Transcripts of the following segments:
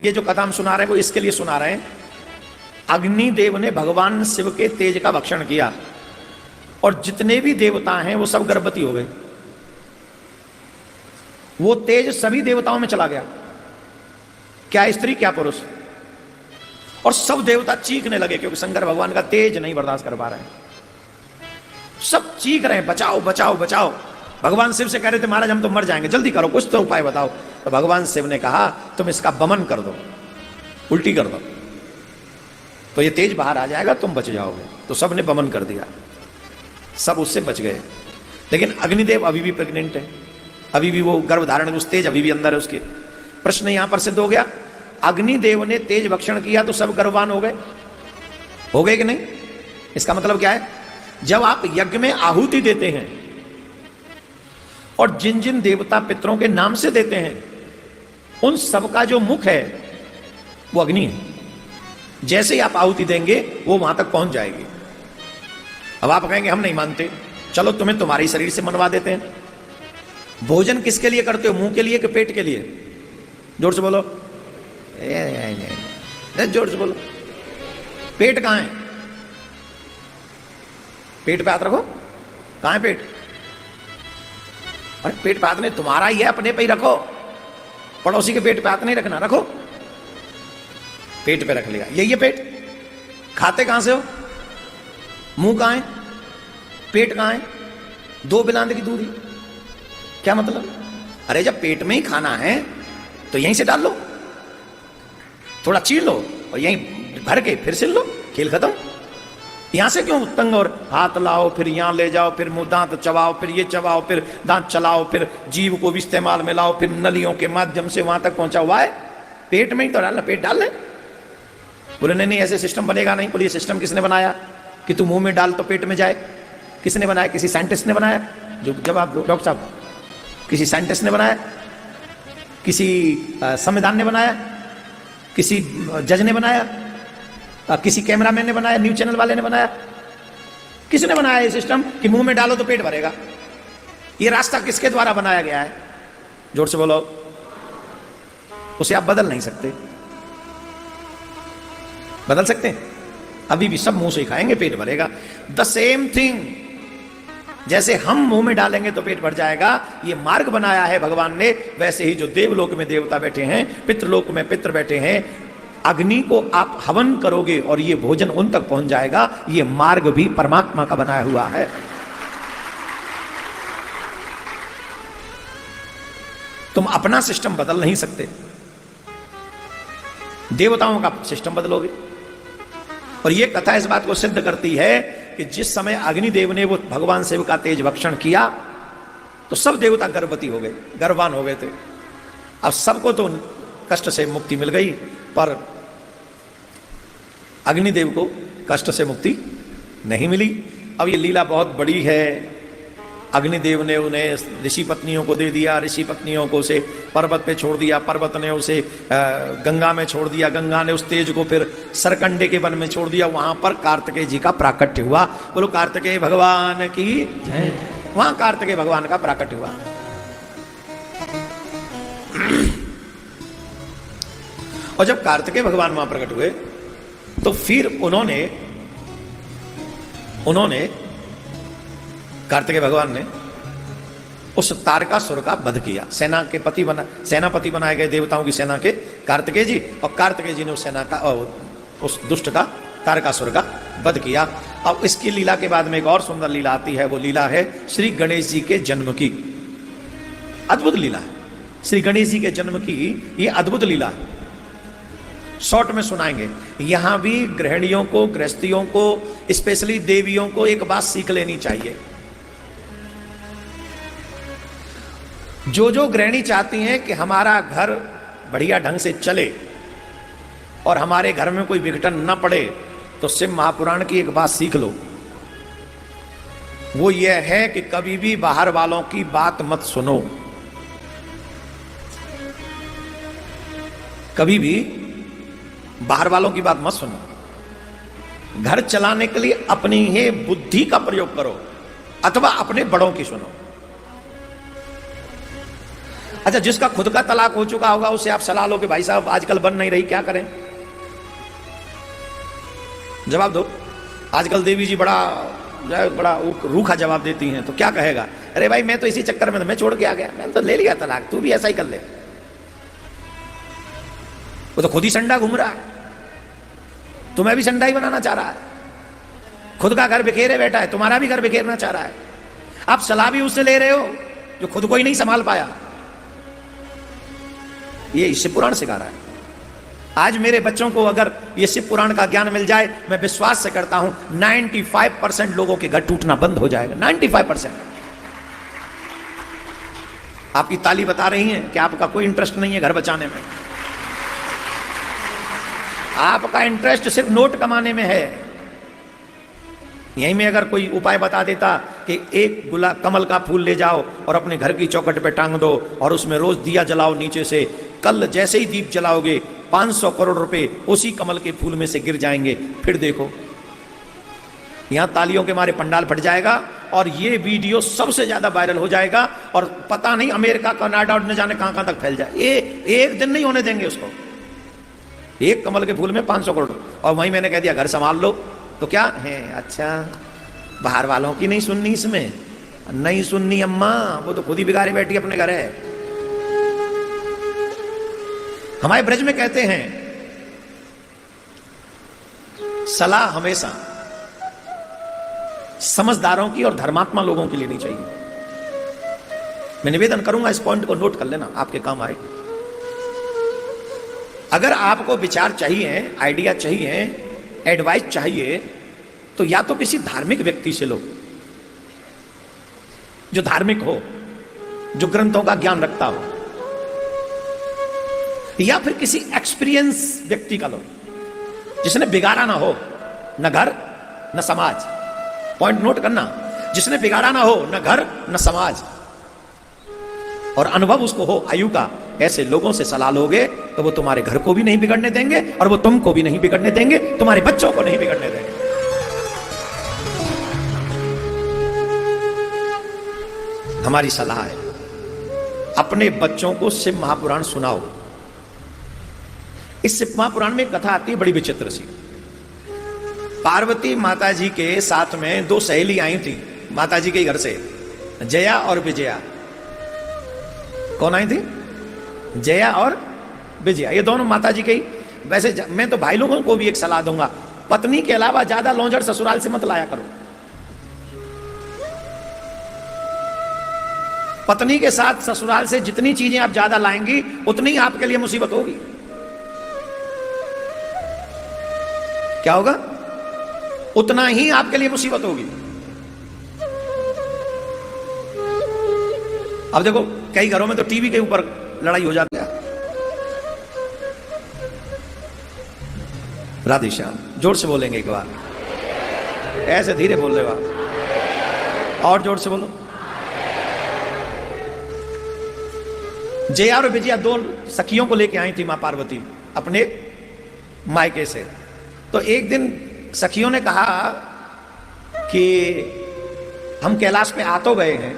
ये जो कथा हम सुना रहे हैं वो इसके लिए सुना रहे हैं। अग्निदेव ने भगवान शिव के तेज का भक्षण किया और जितने भी देवता हैं वो सब गर्भवती हो गए। वो तेज सभी देवताओं में चला गया, क्या स्त्री क्या पुरुष, और सब देवता चीखने लगे क्योंकि शंकर भगवान का तेज नहीं बर्दाश्त कर पा रहे हैं। सब चीख रहे हैं बचाओ बचाओ बचाओ। भगवान शिव से कह रहे थे महाराज हम तो मर जाएंगे, जल्दी करो कुछ तो उपाय बताओ। तो भगवान शिव ने कहा तुम इसका बमन कर दो, उल्टी कर दो, तो ये तेज बाहर आ जाएगा, तुम बच जाओगे। तो सब ने बमन कर दिया, सब उससे बच गए। लेकिन अग्निदेव अभी भी प्रेग्नेंट है, अभी भी वो गर्भ धारण उस तेज अभी भी अंदर है उसके। प्रश्न यहां पर सिद्ध हो गया, अग्निदेव ने तेज भक्षण किया तो सब गर्भवान हो गए कि नहीं? इसका मतलब क्या है, जब आप यज्ञ में आहुति देते हैं और जिन जिन देवता पितरों के नाम से देते हैं उन सब का जो मुख है वो अग्नि है। जैसे ही आप आहुति देंगे वो वहां तक पहुंच जाएगी। अब आप कहेंगे हम नहीं मानते, चलो तुम्हें तुम्हारे शरीर से मनवा देते हैं। भोजन किसके लिए करते हो, मुंह के लिए कि पेट के लिए? जोर से बोलो, जोर से बोलो। पेट कहां है? पेट पे हाथ रखो, कहां है पेट? अरे पेट पे हाथ नहीं, तुम्हारा ही है, अपने पे ही रखो, पड़ोसी के पेट पे हाथ नहीं रखना, रखो। पेट पे रख लिया, यही है पेट। खाते कहां से हो? मुंह कहां है, पेट कहां है? दो बिलांद की दूरी, क्या मतलब? अरे जब पेट में ही खाना है तो यहीं से डाल लो, थोड़ा चीर लो और यहीं भर के फिर सिल लो, खेल खत्म। यहां से क्यों तंग, और हाथ लाओ फिर यहां ले जाओ, फिर मुंह दांत चबाओ, फिर ये चबाओ, फिर दांत चलाओ, फिर जीव को भी इस्तेमाल में लाओ, फिर नलियों के माध्यम से वहां तक पहुंचा हुआ है। पेट में ही तो डालना, पेट डाल ले। बोले नहीं नहीं ऐसे सिस्टम बनेगा नहीं। बोले ये सिस्टम किसने बनाया कि तू मुंह में डाल तो पेट में जाए? किसने बनाया? किसी साइंटिस्ट ने बनाया? जो जवाब दो डॉक्टर साहब, किसी साइंटिस्ट ने बनाया? किसी संविधान ने बनाया? किसी जज ने बनाया? किसी कैमरामैन ने बनाया? न्यूज चैनल वाले ने बनाया? किसने बनाया ये सिस्टम कि मुंह में डालो तो पेट भरेगा? ये रास्ता किसके द्वारा बनाया गया है? जोर से बोलो। उसे आप बदल नहीं सकते। बदल सकते हैं? अभी भी सब मुंह से ही खाएंगे, पेट भरेगा। द सेम थिंग, जैसे हम मुंह में डालेंगे तो पेट भर जाएगा, ये मार्ग बनाया है भगवान ने, वैसे ही जो देवलोक में देवता बैठे हैं, पितृलोक में पितृ बैठे हैं, अग्नि को आप हवन करोगे और ये भोजन उन तक पहुंच जाएगा। ये मार्ग भी परमात्मा का बनाया हुआ है। तुम अपना सिस्टम बदल नहीं सकते, देवताओं का सिस्टम बदलोगे। और ये कथा इस बात को सिद्ध करती है कि जिस समय अग्निदेव ने वो भगवान शिव का तेज भक्षण किया तो सब देवता गर्भवती हो गए, गर्भवान हो गए थे। अब सबको तो कष्ट से मुक्ति मिल गई, पर अग्निदेव को कष्ट से मुक्ति नहीं मिली। अब ये लीला बहुत बड़ी है। अग्निदेव ने उन्हें ऋषि पत्नियों को दे दिया, ऋषि पत्नियों को उसे पर्वत पे छोड़ दिया, पर्वत ने उसे गंगा में छोड़ दिया, गंगा ने उस तेज को फिर सरकंडे के वन में छोड़ दिया। वहां पर कार्तिकेय जी का प्राकट्य हुआ। बोलो कार्तिकेय भगवान की जय। वहां कार्तिकेय भगवान का प्राकट्य हुआ। और जब कार्तिकेय भगवान वहां प्रकट हुए तो फिर उन्होंने कार्तिकेय भगवान ने उस तारकासुर का वध किया। सेनापति बनाए गए देवताओं की सेना के कार्तिकेय जी, और कार्तिकेय जी ने उस सेना का उस दुष्ट का तारकासुर का वध किया। अब इसकी लीला के बाद में एक और सुंदर लीला आती है। वो लीला है श्री गणेश जी के जन्म की। अद्भुत लीला है श्री गणेश जी के जन्म की, ये अद्भुत लीला है। शॉर्ट में सुनाएंगे। यहां भी गृहिणियों को, गृहस्थियों को, स्पेशली देवियों को एक बात सीख लेनी चाहिए। जो जो गृहिणी चाहती हैं कि हमारा घर बढ़िया ढंग से चले और हमारे घर में कोई विघटन न पड़े, तो शिव महापुराण की एक बात सीख लो। वो ये है कि कभी भी बाहर वालों की बात मत सुनो। कभी भी बाहर वालों की बात मत सुनो। घर चलाने के लिए अपनी ही बुद्धि का प्रयोग करो अथवा अपने बड़ों की सुनो। अच्छा, जिसका खुद का तलाक हो चुका होगा उससे आप सलाह लो कि भाई साहब आजकल बन नहीं रही, क्या करें? जवाब दो। आजकल देवी जी बड़ा रूखा जवाब देती हैं, तो क्या कहेगा? अरे भाई मैं तो इसी चक्कर में मैं छोड़ के आ गया, मैंने तो ले लिया तलाक, तू भी ऐसा ही कर ले। वो तो खुद ही संडा घूम रहा है, तुम्हें भी संडा ही बनाना चाह रहा है। खुद का घर बिखेरे बैठा है, तुम्हारा भी घर बिखेरना चाह रहा है। आप सलाह भी उससे ले रहे हो जो खुद को ही नहीं संभाल पाया। ये शिव पुराण सिखा रहा है। आज मेरे बच्चों को अगर ये शिव पुराण का ज्ञान मिल जाए, मैं विश्वास से करता हूं 95% लोगों के घर टूटना बंद हो जाएगा। 95%। आपकी ताली बता रही है कि आपका कोई इंटरेस्ट नहीं है घर बचाने में। आपका इंटरेस्ट सिर्फ नोट कमाने में है। यहीं में अगर कोई उपाय बता देता कि एक कमल का फूल ले जाओ और अपने घर की चौखट पे टांग दो और उसमें रोज दिया जलाओ नीचे से, कल जैसे ही दीप जलाओगे 500 करोड़ रुपए उसी कमल के फूल में से गिर जाएंगे। फिर देखो, यहां तालियों के मारे पंडाल फट जाएगा और ये वीडियो सबसे ज्यादा वायरल हो जाएगा और पता नहीं अमेरिका, कनाडा और न जाने कहां कहां तक फैल जाए। ये एक दिन नहीं होने देंगे उसको। एक कमल के फूल में 500 करोड़। और वहीं मैंने कह दिया घर संभाल लो, तो क्या है? अच्छा, बाहर वालों की नहीं सुननी, इसमें नहीं सुननी अम्मा, वो तो खुद ही बिगाड़े बैठी अपने घर है। हमारे ब्रज में कहते हैं सलाह हमेशा समझदारों की और धर्मात्मा लोगों की लेनी चाहिए। मैं निवेदन करूंगा, इस पॉइंट को नोट कर लेना, आपके काम आए। अगर आपको विचार चाहिए, आइडिया चाहिए, एडवाइस चाहिए, तो या तो किसी धार्मिक व्यक्ति से लो जो धार्मिक हो, जो ग्रंथों का ज्ञान रखता हो, या फिर किसी एक्सपीरियंस व्यक्ति का लो जिसने बिगाड़ा ना हो न घर न समाज। पॉइंट नोट करना, जिसने बिगाड़ा ना हो न घर न समाज और अनुभव उसको हो आयु का। ऐसे लोगों से सलाह लोगे तो वो तुम्हारे घर को भी नहीं बिगड़ने देंगे और वो तुमको भी नहीं बिगड़ने देंगे, तुम्हारे बच्चों को नहीं बिगड़ने देंगे। हमारी सलाह है, अपने बच्चों को शिव महापुराण सुनाओ। इस शिव महापुराण में कथा आती है बड़ी विचित्र सी। पार्वती माता जी के साथ में दो सहेली आई थी माता जी के घर से, जया और विजया। कौन आई थी? जया और विजया। ये दोनों माता जी के ही। वैसे मैं तो भाई लोगों को भी एक सलाह दूंगा, पत्नी के अलावा ज्यादा लौंजड़ ससुराल से मत लाया करो। पत्नी के साथ ससुराल से जितनी चीजें आप ज्यादा लाएंगी उतनी आपके लिए मुसीबत होगी। क्या होगा? उतना ही आपके लिए मुसीबत होगी। अब देखो, कई घरों में तो टीवी के ऊपर लड़ाई हो जाती है। राधे श्याम, जोर से बोलेंगे एक बार, ऐसे धीरे बोल रहे हो, और जोर से बोलो। जया और विजया दो सखियों को लेके आई थी मां पार्वती अपने मायके से। तो एक दिन सखियों ने कहा कि हम कैलाश पे आ तो गए हैं,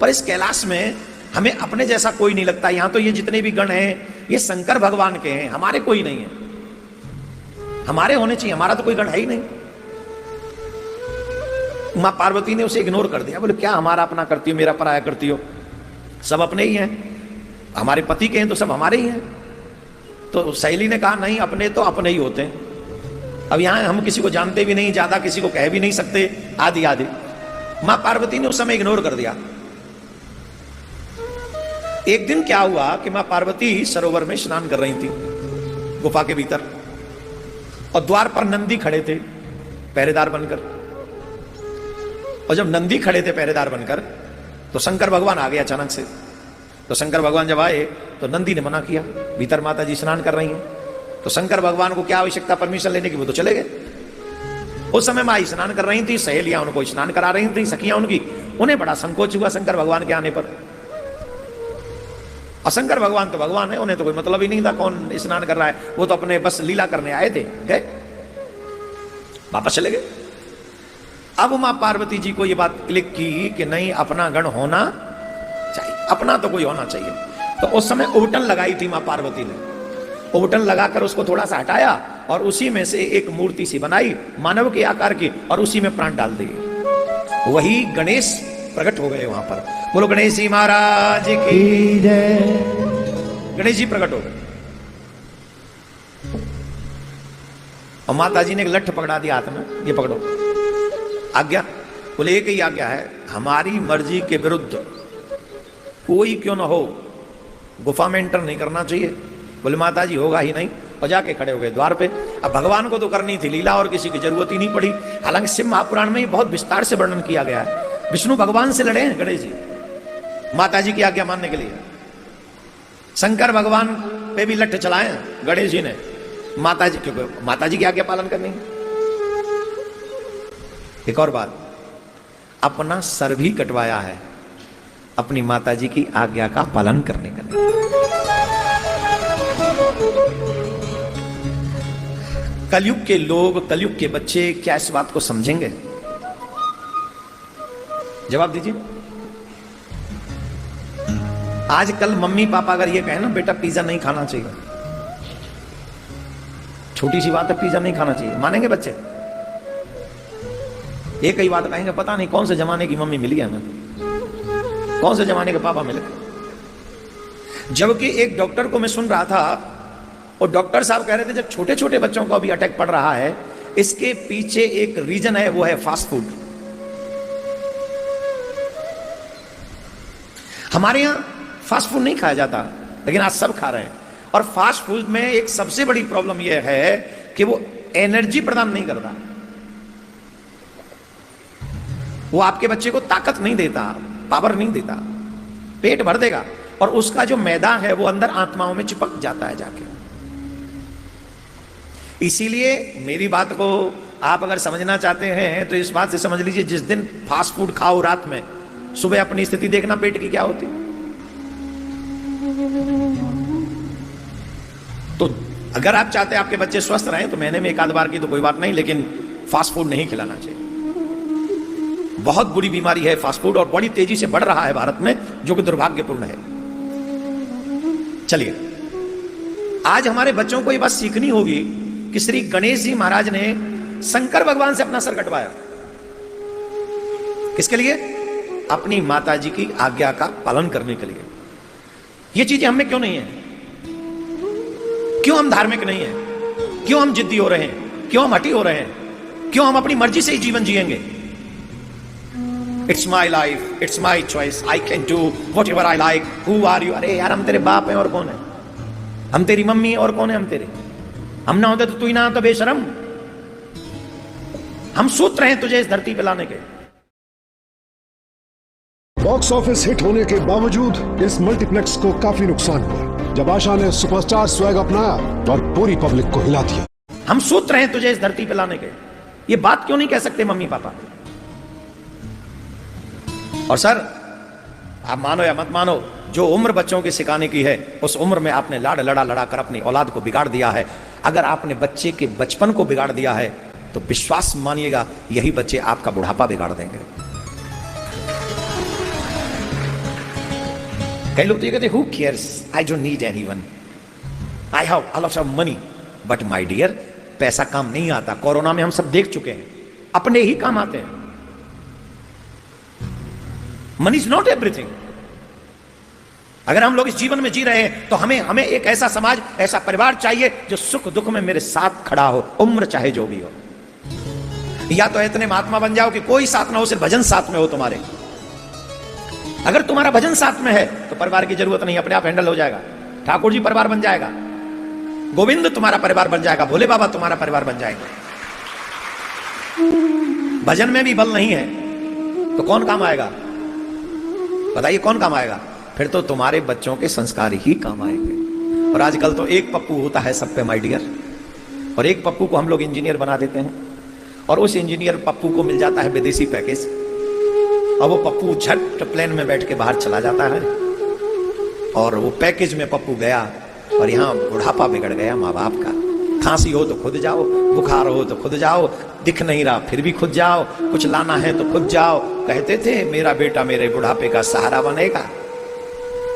पर इस कैलाश में हमें अपने जैसा कोई नहीं लगता। यहां तो ये जितने भी गण हैं ये शंकर भगवान के हैं, हमारे कोई नहीं है। हमारे होने चाहिए, हमारा तो कोई गण है ही नहीं। मां पार्वती ने उसे इग्नोर कर दिया। बोले क्या हमारा अपना करती हो, मेरा पराया करती हो? सब अपने ही हैं, हमारे पति के हैं तो सब हमारे ही हैं। तो सहेली ने कहा नहीं, अपने तो अपने ही होते हैं। अब यहां हम किसी को जानते भी नहीं, ज्यादा किसी को कह भी नहीं सकते, आदि आदि। मां पार्वती ने उस समय इग्नोर कर दिया। एक दिन क्या हुआ कि मां पार्वती सरोवर में स्नान कर रही थी गुफा के भीतर, और द्वार पर नंदी खड़े थे पहरेदार बनकर। और जब नंदी खड़े थे पहरेदार बनकर तो शंकर भगवान आ गए अचानक से। तो शंकर भगवान जब आए तो नंदी ने मना किया, भीतर माता जी स्नान कर रही हैं। तो शंकर भगवान को क्या आवश्यकता परमिशन लेने की, वो तो चले गए। उस समय माई स्नान कर रही थी, सहेलियां उनको स्नान करा रही थी, सखियां उनकी। उन्हें बड़ा संकोच हुआ शंकर भगवान के आने पर। और शंकर भगवान तो भगवान है, उन्हें तो कोई मतलब ही नहीं था कौन स्नान कर रहा है, वो तो अपने बस लीला करने आए थे, गए वापस चले गए। अब मां पार्वती जी को यह बात क्लिक की कि नहीं, अपना गण होना चाहिए। अपना तो कोई होना चाहिए। तो उस समय उबटन लगाई थी मां पार्वती ने, उबटन लगाकर उसको थोड़ा सा हटाया और उसी में से एक मूर्ति सी बनाई मानव के आकार की और उसी में प्राण डाल दिए। वही गणेश प्रकट हो गए वहां पर। बोलो गणेश जी महाराज की जय। गणेश जी प्रकट हो गए और माता जी ने एक लठ पकड़ा दिया हाथ में, ये पकड़ो आज्ञा। बोले एक ही आज्ञा है, हमारी मर्जी के विरुद्ध कोई क्यों ना हो गुफा में एंटर नहीं करना चाहिए। बोले माता जी होगा ही नहीं, और जाके खड़े हो गए द्वार पे। अब भगवान को तो करनी थी लीला और किसी की जरूरत ही नहीं पड़ी। हालांकि शिव महापुराण में ये बहुत विस्तार से वर्णन किया गया है। विष्णु भगवान से लड़े हैं गणेश जी माता जी की आज्ञा मानने के लिए। शंकर भगवान पे भी लठ चलाए हैं गणेश जी ने माता जी, क्योंकि माता जी की आज्ञा पालन करनी है। एक और बात, अपना सर भी कटवाया है अपनी माता जी की आज्ञा का पालन करने के लिए। कलयुग के लोग, कलयुग के बच्चे क्या इस बात को समझेंगे? जवाब दीजिए। आजकल मम्मी पापा अगर ये कहें ना बेटा पिज्जा नहीं खाना चाहिए, छोटी सी बात है पिज्जा नहीं खाना चाहिए, मानेंगे बच्चे? एक ही बात कहेंगे पता नहीं कौन से जमाने की मम्मी मिली है हमें, कौन से जमाने के पापा मिले। जबकि एक डॉक्टर को मैं सुन रहा था और डॉक्टर साहब कह रहे थे जब छोटे छोटे बच्चों को अभी अटैक पड़ रहा है इसके पीछे एक रीजन है, वो है फास्ट फूड। हमारे यहां फास्ट फूड नहीं खाया जाता लेकिन आज सब खा रहे हैं। और फास्ट फूड में एक सबसे बड़ी प्रॉब्लम यह है कि वो एनर्जी प्रदान नहीं करता, वो आपके बच्चे को ताकत नहीं देता, पावर नहीं देता, पेट भर देगा और उसका जो मैदा है वो अंदर आत्माओं में चिपक जाता है जाके। इसीलिए मेरी बात को आप अगर समझना चाहते हैं तो इस बात से समझ लीजिए, जिस दिन फास्ट फूड खाओ रात में, सुबह अपनी स्थिति देखना पेट की क्या होती। तो अगर आप चाहते हैं आपके बच्चे स्वस्थ रहें तो महीने में एक आध बार की तो कोई बात नहीं, लेकिन फास्ट फूड नहीं खिलाना चाहिए। बहुत बुरी बीमारी है फास्ट फूड और बड़ी तेजी से बढ़ रहा है भारत में, जो कि दुर्भाग्यपूर्ण है। चलिए, आज हमारे बच्चों को यह बात सीखनी होगी कि श्री गणेश जी महाराज ने शंकर भगवान से अपना सर कटवाया। किसके लिए? अपनी माता जी की आज्ञा का पालन करने के लिए। यह चीजें हमें क्यों नहीं है? क्यों हम धार्मिक नहीं है? क्यों हम जिद्दी हो रहे हैं? क्यों हम हठी हो रहे हैं? क्यों हम अपनी मर्जी से ही जीवन जिएंगे? It's my life, it's my choice, I can do whatever I like, who are you? अरे यार, हम तेरे बाप हैं और कौन है? हम तेरी मम्मी और कौन है? हम तेरे, हम ना होते तो तू ही ना होता बेशरम। हम सूत्र हैं तुझे इस धरती पे लाने के। बॉक्स ऑफिस हिट होने के बावजूद इस मल्टीप्लेक्स को काफी नुकसान हुआ जब आशा ने सुपरस्टार स्वैग अपनाया और पूरी पब्लिक को हिला दिया। हम सूत्र हैं तुझे इस धरती पे लाने के। ये बात क्यों नहीं कह सकते मम्मी पापा? और सर, आप मानो या मत मानो, जो उम्र बच्चों की सिखाने की है उस उम्र में आपने लड़ा कर अपनी औलाद को बिगाड़ दिया है। अगर आपने बच्चे के बचपन को बिगाड़ दिया है तो विश्वास मानिएगा यही बच्चे आपका बुढ़ापा बिगाड़ देंगे। कई लोग तो ये कहते हैं, who cares, I don't need anyone, I have a lot of money. But my dear, पैसा काम नहीं आता। कोरोना में हम सब देख चुके हैं, अपने ही काम आते हैं। Money is not everything. अगर हम लोग इस जीवन में जी रहे हैं तो हमें एक ऐसा समाज, ऐसा परिवार चाहिए जो सुख दुख में मेरे साथ खड़ा हो, उम्र चाहे जो भी हो। या तो इतने महात्मा बन जाओ कि कोई साथ ना हो, सिर्फ भजन साथ में हो तुम्हारे। अगर तुम्हारा भजन साथ में है तो परिवार की जरूरत नहीं, अपने आप हैंडल हो जाएगा। ठाकुर जी परिवार बन जाएगा, गोविंद तुम्हारा परिवार बन जाएगा, भोले बाबा तुम्हारा परिवार बन जाएगा। भजन में भी बल नहीं है तो कौन काम आएगा? बताइए कौन काम आएगा? फिर तो तुम्हारे बच्चों के संस्कार ही काम आएंगे। और आजकल तो एक पप्पू होता है सब पे माय डियर, और एक पप्पू को हम लोग इंजीनियर बना देते हैं और उस इंजीनियर पप्पू को मिल जाता है विदेशी पैकेज और वो पप्पू झट प्लेन में बैठ के बाहर चला जाता है और वो पैकेज में पप्पू गया और यहाँ बुढ़ापा बिगड़ गया माँ बाप का। खांसी हो तो खुद जाओ, बुखार हो तो खुद जाओ, दिख नहीं रहा फिर भी खुद जाओ, कुछ लाना है तो खुद जाओ। कहते थे मेरा बेटा मेरे बुढ़ापे का सहारा बनेगा।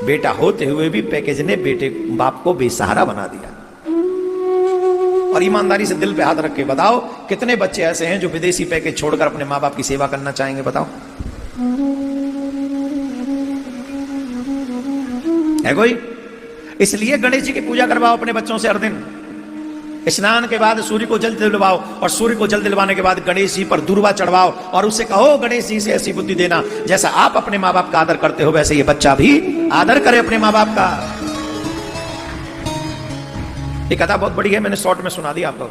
बेटा होते हुए भी पैकेज ने बेटे बाप को बेसहारा बना दिया। और ईमानदारी से दिल पे हाथ रख के बताओ, कितने बच्चे ऐसे हैं जो विदेशी पैकेज छोड़कर अपने माँ बाप की सेवा करना चाहेंगे? बताओ, है कोई? इसलिए गणेश जी की पूजा करवाओ अपने बच्चों से हर दिन। स्नान के बाद सूर्य को जल दिलवाओ, और सूर्य को जल दिलवाने के बाद गणेश जी पर दूर्वा चढ़वाओ, और उससे कहो गणेश जी से ऐसी बुद्धि देना, जैसा आप अपने माँ बाप का आदर करते हो वैसे ये बच्चा भी आदर करे अपने माँ बाप का। ये कथा बहुत बड़ी है, मैंने शॉर्ट में सुना दी आपको,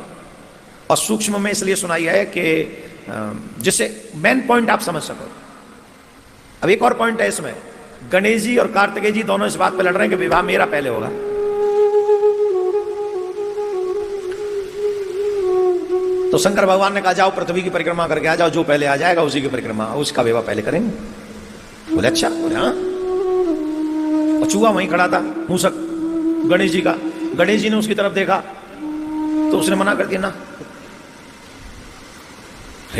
और सूक्ष्म में इसलिए सुनाई है कि जिससे मेन पॉइंट आप समझ सको। अब एक और पॉइंट है इसमें, गणेश जी और कार्तिकेय जी दोनों इस बात पे लड़ रहे हैं कि विवाह मेरा पहले होगा। तो शंकर भगवान ने कहा जाओ पृथ्वी की परिक्रमा करके आ जाओ, जो पहले आ जाएगा उसी की परिक्रमा, उसका विवाह पहले करेंगे। बोले अच्छा, बोले हाँ। और चूहा वहीं खड़ा था, मूसक गणेश जी का। गणेश जी ने उसकी तरफ देखा तो उसने मना कर दिया, ना।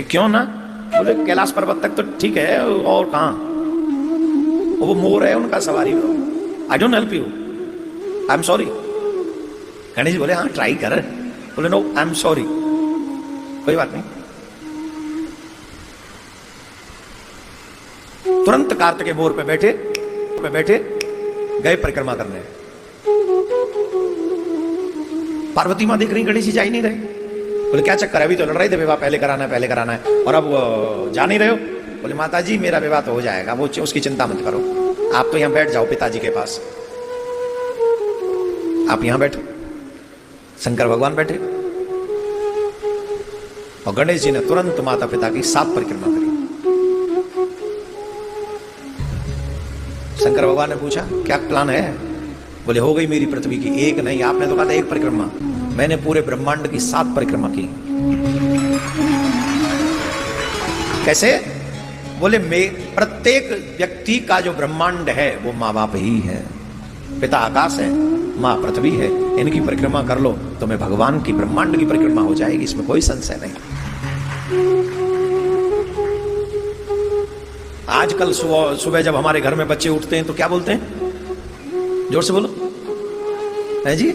क्यों ना? बोले कैलाश पर्वत तक तो ठीक है, और कहां? वो मोर है, उनका सवारी हो। I don't help you, I am sorry. Ganesh ji बोले हाँ ट्राई कर। बोले नो आई एम सॉरी, कोई बात नहीं। तुरंत कार्तिकेय मोर पे बैठे गए परिक्रमा करने। पार्वती मां देख रही, गणेश जी जा ही नहीं रहे। बोले क्या चक्कर है? अभी तो लड़ रहे थे विवाह पहले कराना है, और अब जा नहीं रहे हो? बोले माता जी मेरा विवाह तो हो जाएगा, वो उसकी चिंता मत करो, आप तो यहां बैठ जाओ पिताजी के पास। आप यहां बैठो। शंकर भगवान बैठे, और गणेश जी ने तुरंत माता पिता की 7 परिक्रमा करी। शंकर भगवान ने पूछा क्या प्लान है? बोले हो गई मेरी पृथ्वी की एक नहीं, आपने तो कहा था एक परिक्रमा, मैंने पूरे ब्रह्मांड की 7 परिक्रमा की। कैसे? बोले प्रत्येक व्यक्ति का जो ब्रह्मांड है वो माँ बाप ही है। पिता आकाश है, माँ पृथ्वी है, इनकी परिक्रमा कर लो तो मैं भगवान की ब्रह्मांड की परिक्रमा हो जाएगी, इसमें कोई संशय नहीं। आजकल सुबह जब हमारे घर में बच्चे उठते हैं तो क्या बोलते हैं? जोर से बोलो, है जी?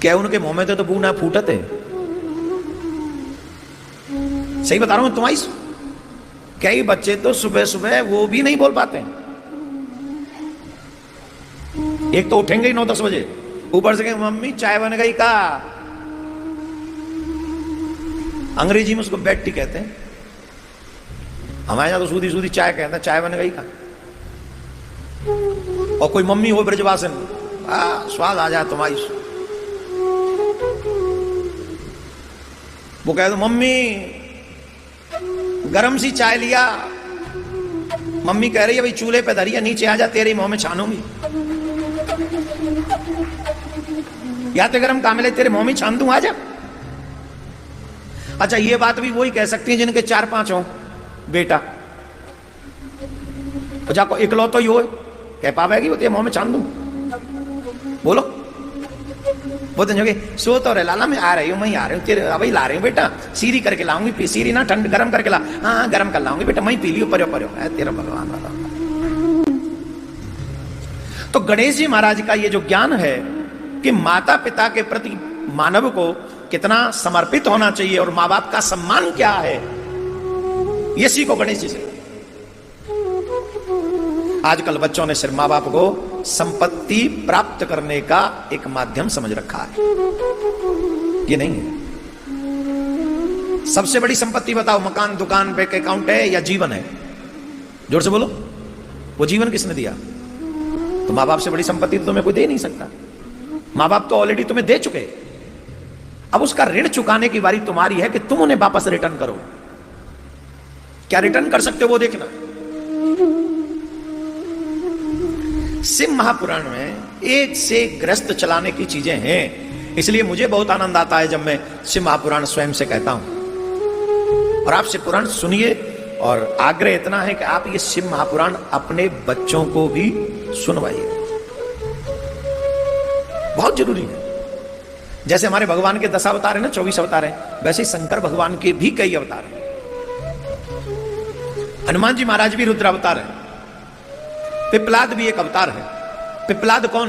क्या उनके मुंह में तो बूना फूटते है? सही बता रहा हूं तुम्हारी। कई बच्चे तो सुबह सुबह वो भी नहीं बोल पाते। एक तो उठेंगे ही 9-10 बजे, ऊपर से कहेंगे मम्मी चाय बन गई का। अंग्रेजी में उसको बेड टी कहते हैं, हमारे यहां तो सूदी सूदी चाय कहते हैं, चाय बन गई का। और कोई मम्मी हो ब्रजवासन, स्वाद आ जाए तुम्हारी, वो कह दो मम्मी गरम सी चाय लिया। मम्मी कह रही है भाई चूल्हे पे धरिया, नीचे आ जा तेरे मुंह में छानूंगी, या तो गरम काम ले तेरे मुंह में छान दूं, आ जा। अच्छा ये बात भी वही कह सकती है जिनके 4-5 हो बेटा, जाको इकलौतो ही हो, कह पावेगी वो तेरे मुंह में छान दूं? बोलो, वो तो सो तो रहे लाला मैं आ रही हूँ, मैं आ रही हूँ तेरे, अभी ला रही हूँ बेटा, सीरी करके लाऊंगी, सीरी ना ठंड गरम करके ला, हाँ गरम कर लाऊंगी बेटा, मैं पी लियो, पर्यो है तेरा भगवान वाला। तो गणेश जी महाराज का ये जो ज्ञान है कि माता पिता के प्रति मानव को कितना समर्पित होना चाहिए और माँ बाप का सम्मान क्या है, ये सीखो गणेश जी से। आजकल बच्चों ने सिर्फ माँ बाप को संपत्ति प्राप्त करने का एक माध्यम समझ रखा है, ये नहीं है। सबसे बड़ी संपत्ति बताओ, मकान, दुकान, बैंक अकाउंट है या जीवन है? जोर से बोलो। वो जीवन किसने दिया? तो माँ बाप से बड़ी संपत्ति तो तुम्हें कोई दे नहीं सकता। माँ बाप तो ऑलरेडी तुम्हें दे चुके, अब उसका ऋण चुकाने की बारी तुम्हारी है कि तुम उन्हें वापस रिटर्न करो। क्या रिटर्न कर सकते हो वो देखना। शिव महापुराण में एक से ग्रस्त चलाने की चीजें हैं, इसलिए मुझे बहुत आनंद आता है जब मैं शिव महापुराण स्वयं से कहता हूं। और आप शिव पुराण सुनिए, और आग्रह इतना है कि आप ये शिव महापुराण अपने बच्चों को भी सुनवाइए, बहुत जरूरी है। जैसे हमारे भगवान के 10 अवतार है ना, 24 अवतार है, वैसे शंकर भगवान के भी कई अवतार हैं। हनुमान जी महाराज भी रुद्र अवतार है, पिपलाद भी एक अवतार है। पिपलाद कौन है?